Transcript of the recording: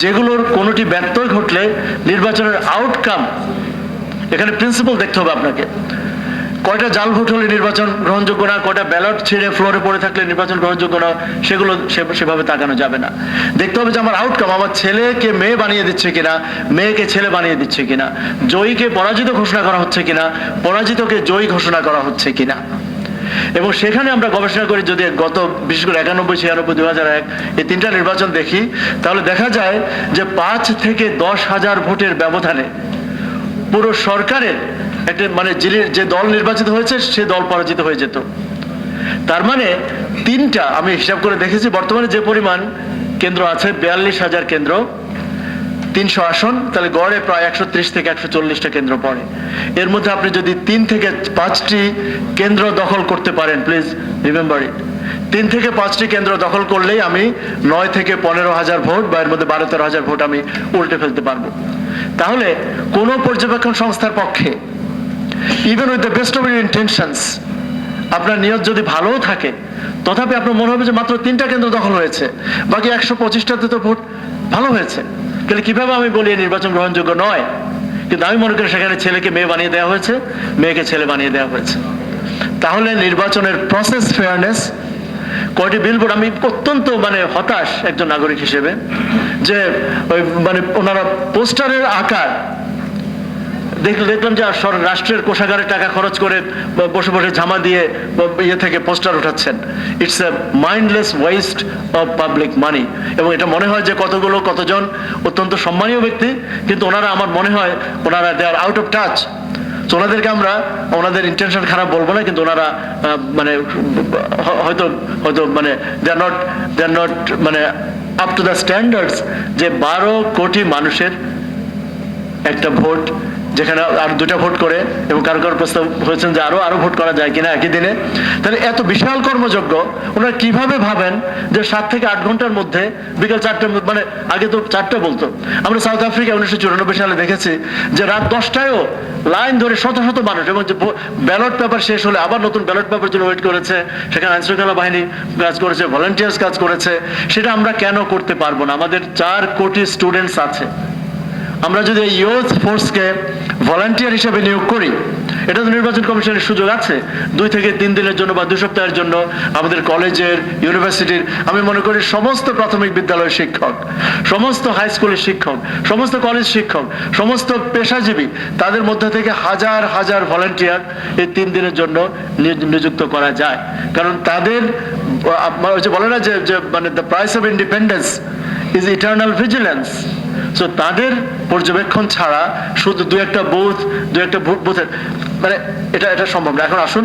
যেগুলোর কোনোটি ব্যত্যয় ঘটলে নির্বাচনের আউটকাম, এখানে প্রিন্সিপাল দেখতে হবে আপনাকে। কয়টা জাল ভোট হলে নির্বাচন গ্রহণযোগ্য না, কয়টা ব্যালট ছিঁড়ে ফ্লোরে পড়ে থাকলে নির্বাচন গ্রহণযোগ্য না, সেগুলো সেভাবে তাকানো যাবে না। দেখতে হবে যে আমার আউটকাম, আমার ছেলেকে মেয়ে বানিয়ে দিচ্ছে কিনা, মেয়েকে ছেলে বানিয়ে দিচ্ছে কিনা, জয়ীকে পরাজিত ঘোষণা করা হচ্ছে কিনা, পরাজিতকে জয়ী ঘোষণা করা হচ্ছে কিনা। এবং সেখানে আমরা গবেষণা করি, যদি গত বিশেষ করে 91, 96, 2001 এই তিনটা নির্বাচন দেখি, তাহলে দেখা যায় যে 5 থেকে 10 হাজার ভোটের ব্যবধানে পুরো সরকারের একটা মানে যে দল নির্বাচিত হয়েছে সে দল পরাজিত হয়ে যেত। তার মানে তিনটা, আমি হিসাব করে দেখেছি, বর্তমানে যে পরিমাণ কেন্দ্র আছে 42,000 কেন্দ্র, 300 আসন, তাহলে গড়ে প্রায় 130 থেকে 140টা কেন্দ্র পড়ে। এর মধ্যে আপনি যদি 3 থেকে 5টি কেন্দ্র দখল করতে পারেন, প্লিজ রিমেম্বার ইট, 3 থেকে 5টি কেন্দ্র দখল করলেই আমি 9 থেকে 15,000 ভোট বা এর মধ্যে 12-13,000 ভোট আমি উল্টে ফেলতে পারবো। তাহলে কোন পর্যবেক্ষণ সংস্থার পক্ষে, even with the best of your intentions, আপনার নিয়ত যদি ভালোও থাকে, তথাপি আপনার মনে হবে যে মাত্র 3টা কেন্দ্র দখল হয়েছে, বাকি 125টাতে তো ভোট ভালো হয়েছে, তাহলে কিভাবে আমি বলি নির্বাচন গ্রহণযোগ্য নয়? কিন্তু আমি মনে করি সেখানে ছেলেকে মেয়ে বানিয়ে দেওয়া হয়েছে, মেয়েকে ছেলে বানিয়ে দেওয়া হয়েছে। তাহলে নির্বাচনের প্রসেস ফেয়ারনেস, কয়টি বিলবোর্ড, আমি অত্যন্ত মানে হতাশ একজন নাগরিক হিসেবে যে ওই মানে ওনারা পোস্টারের আকার দেখলাম যে রাষ্ট্রের কোষাগারে টাকা খরচ করে বসে বসে ঝামা দিয়ে ইয়ে থেকে পোস্টার উঠাচ্ছেন। It's a mindless waste of public money. এবং এটা মনে হয় যে কতজন অত্যন্ত সম্মানীয় ব্যক্তি, কিন্তু ওনারা, আমার মনে হয় ওনারা দে আর আউট অফ টাচ। ওনাদেরকে আমরা ওনাদের ইন্টেনশন খারাপ বলবো না, কিন্তু ওনারা মানে হয়তো মানে দে আর নট মানে আপ টু দ্য স্ট্যান্ডার্ডস যে 12 কোটি মানুষের একটা ভোট, যেখানে আর 2টা ভোট করে, এবং কারো প্রস্তাব হয়েছেন যে আরো ভোট করা যায় কিনা একই দিনে। তাহলে এত বিশাল কর্মযজ্ঞ ওনারা কিভাবে ভাবেন যে 7 থেকে 8 ঘন্টার মধ্যে বিকাল 4টার, মানে আগে তো 4টা বলতো। আমরা সাউথ আফ্রিকা 1994 সালে দেখেছি যে রাত 10টায়ও লাইন ধরে শত শত মানুষ, এবং যে ব্যালট পেপার শেষ হলে আবার নতুন ব্যালট পেপার জন্য ওয়েট করেছে, সেখানে আইনশৃঙ্খলা বাহিনী কাজ করেছে, ভলান্টিয়ার্স কাজ করেছে। সেটা আমরা কেন করতে পারবো না? আমাদের 4 কোটি স্টুডেন্টস আছে। আমরা যদি ইউথ ফোর্সকে ভলান্টিয়ার হিসেবে নিয়োগ করি, এটা তো নির্বাচন কমিশনের সুযোগ আছে 2 থেকে 3 দিনের জন্য বা 2 সপ্তাহের জন্য আমাদের কলেজের, ইউনিভার্সিটির, আমি মনে করি সমস্ত প্রাথমিক বিদ্যালয়ের শিক্ষক, সমস্ত হাই স্কুলের শিক্ষক, সমস্ত কলেজ শিক্ষক, সমস্ত পেশাজীবী, তাদের মধ্যে থেকে হাজার হাজার ভলান্টিয়ার এই 3 দিনের জন্য নিযুক্ত করা যায়। কারণ তাদের বলে না যে মানে the price of independence is eternal vigilance. So তাদের পর্যবেক্ষণ ছাড়া শুধু 2-1টা বুথের মানে এটা সম্ভব না। এখন আসুন